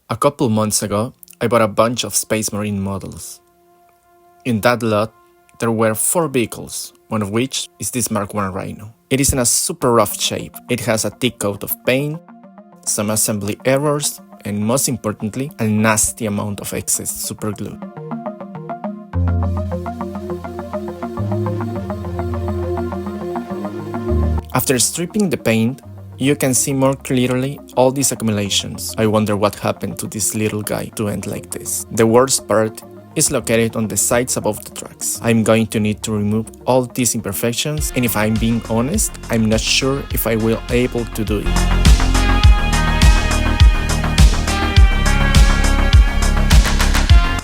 A couple months ago, I bought a bunch of Space Marine models. In that lot, there were 4 vehicles, one of which is this Mark I Rhino. It is in a super rough shape. It has a thick coat of paint, some assembly errors, and most importantly, a nasty amount of excess super glue. After stripping the paint, you can see more clearly all these accumulations. I wonder what happened to this little guy to end like this. The worst part is located on the sides above the tracks. I'm going to need to remove all these imperfections, and if I'm being honest, I'm not sure if I will be able to do it.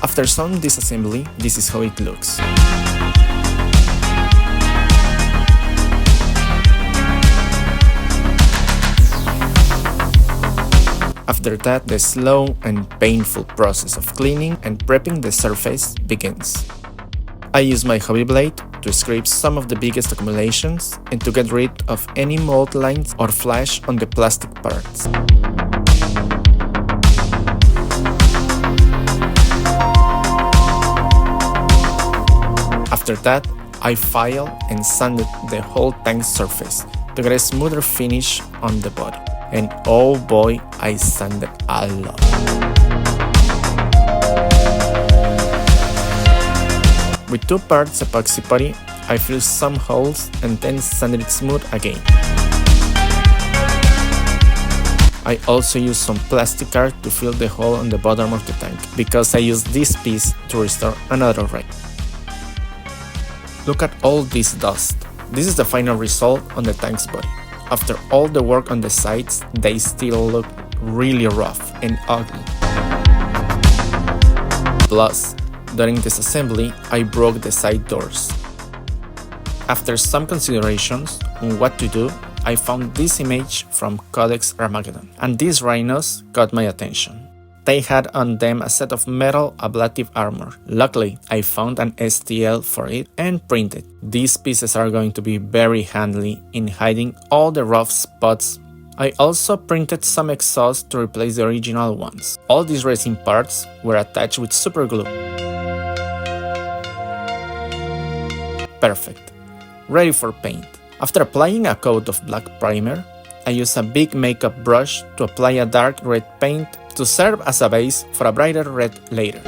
After some disassembly, this is how it looks. After that, the slow and painful process of cleaning and prepping the surface begins. I use my hobby blade to scrape some of the biggest accumulations and to get rid of any mold lines or flash on the plastic parts. After that, I file and sanded the whole tank surface to get a smoother finish on the body. And oh boy, I sanded a lot. With 2 parts epoxy putty, I filled some holes and then sanded it smooth again. I also used some plastic art to fill the hole on the bottom of the tank, because I used this piece to restore another ray. Look at all this dust. This is the final result on the tank's body. After all the work on the sides, they still look really rough and ugly. Plus, during disassembly, I broke the side doors. After some considerations on what to do, I found this image from Codex Armageddon, and these rhinos caught my attention. They had on them a set of metal ablative armor. Luckily, I found an STL for it and printed. These pieces are going to be very handy in hiding all the rough spots. I also printed some exhausts to replace the original ones. All these resin parts were attached with super glue. Perfect. Ready for paint. After applying a coat of black primer, I use a big makeup brush to apply a dark red paint to serve as a base for a brighter red later.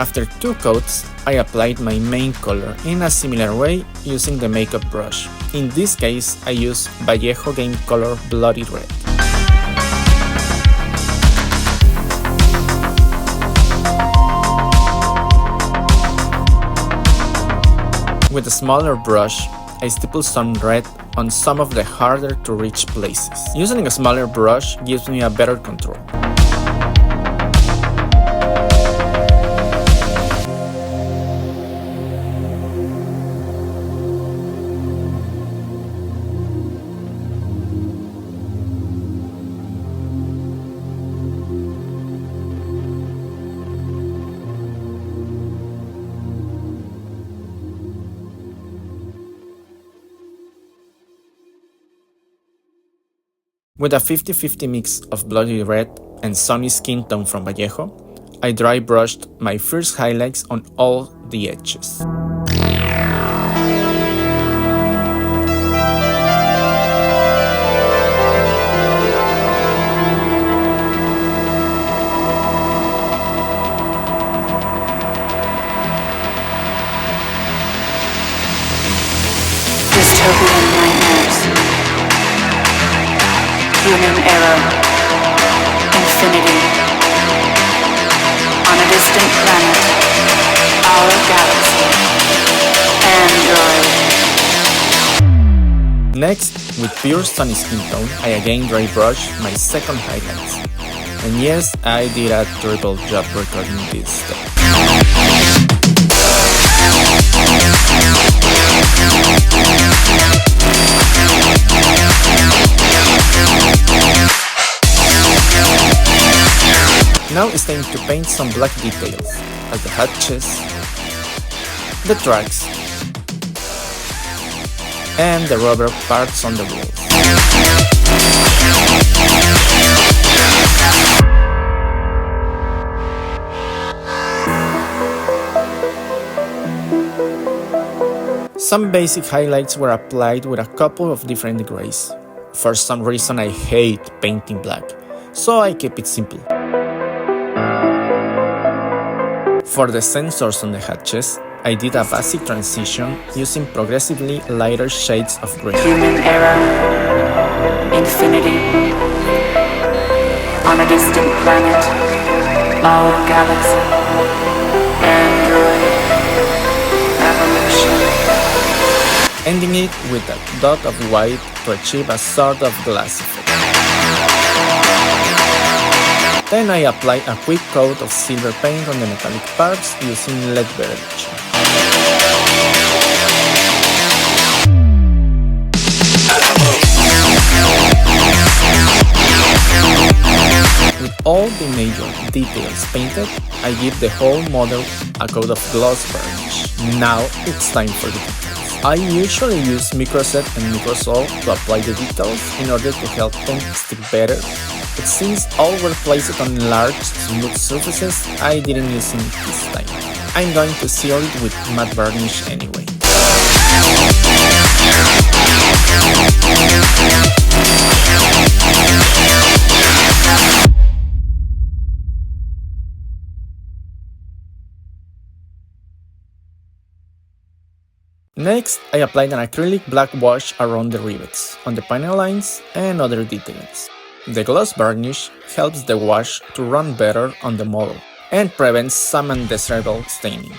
After 2 coats, I applied my main color in a similar way using the makeup brush. In this case, I use Vallejo Game Color Bloody Red. With a smaller brush, I stipple some red on some of the harder to reach places. Using a smaller brush gives me a better control. With a 50-50 mix of bloody red and sunny skin tone from Vallejo, I dry brushed my first highlights on all the edges. Dystopian nightmares. Human error. Infinity. On a distant planet. Our galaxy. Android. Next, with pure sunny skin tone, I again dry brush my second highlights. And yes, I did a terrible job recording this step. Now it's time to paint some black details, as the hatches, the tracks, and the rubber parts on the wheels. Some basic highlights were applied with a couple of different grays. For some reason I hate painting black, so I keep it simple. For the sensors on the hatches, I did a basic transition using progressively lighter shades of gray. Human era, infinity, on a distant planet, our galaxy, android, evolution. Ending it with a dot of white to achieve a sort of glass effect. Then I apply a quick coat of silver paint on the metallic parts using lead beverage. With all the major details painted, I give the whole model a coat of gloss varnish. Now it's time for the details. I usually use microset and microsol to apply the details in order to help them stick better, but since all were placed on large, smooth surfaces, I didn't use it this time. I'm going to seal it with matte varnish anyway. Next, I applied an acrylic black wash around the rivets, on the panel lines, and other details. The gloss varnish helps the wash to run better on the model and prevents some undesirable staining.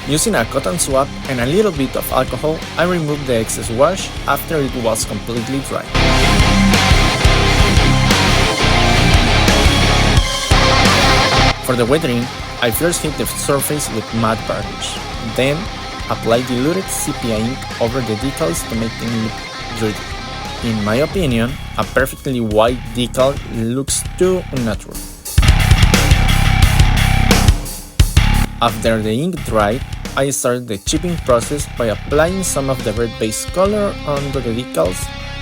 Using a cotton swab and a little bit of alcohol, I removed the excess wash after it was completely dry. For the weathering, I first hit the surface with matte varnish, then apply diluted sepia ink over the decals to make them look gritty. In my opinion, a perfectly white decal looks too unnatural. After the ink dried, I started the chipping process by applying some of the red base color onto the decals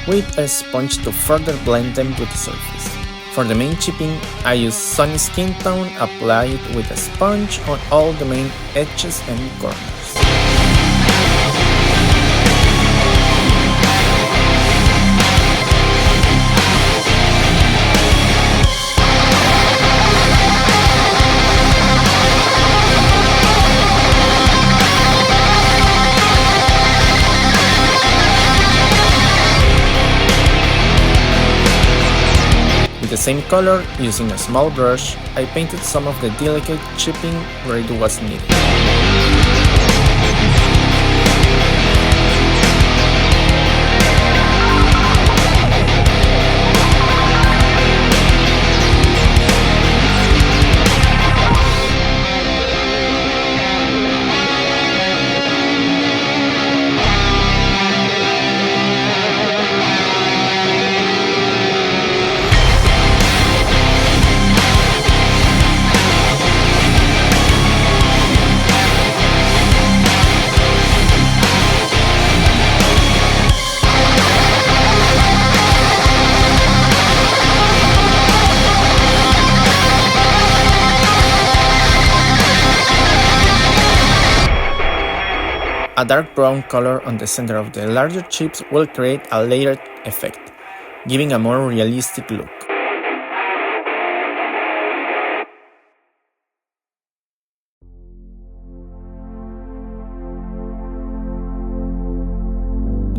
with a sponge to further blend them with the surface. For the main chipping, I used Sunny Skin Tone applied with a sponge on all the main edges and corners. With the same color, using a small brush, I painted some of the delicate chipping where it was needed. A dark brown color on the center of the larger chips will create a layered effect, giving a more realistic look.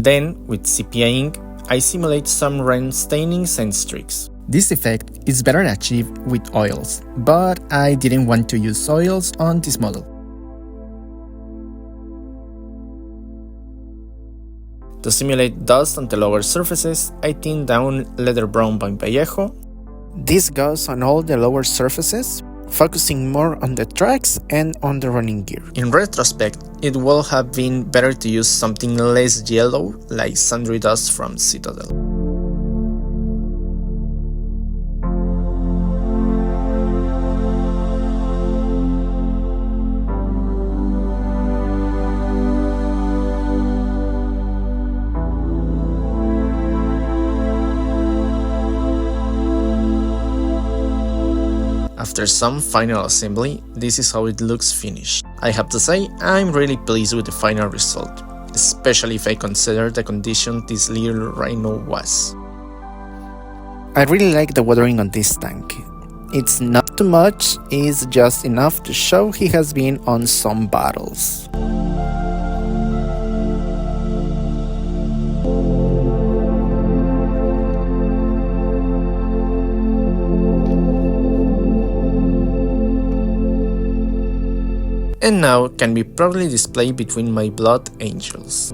Then, with sepia ink, I simulate some rain stainings and streaks. This effect is better achieved with oils, but I didn't want to use oils on this model. To simulate dust on the lower surfaces, I thinned down leather brown by Vallejo. This goes on all the lower surfaces, focusing more on the tracks and on the running gear. In retrospect, it would have been better to use something less yellow like Sundry Dust from Citadel. After some final assembly, this is how it looks finished. I have to say, I'm really pleased with the final result, especially if I consider the condition this little Rhino was. I really like the weathering on this tank. It's not too much, it's just enough to show he has been on some battles. And now can be proudly displayed between my blood angels.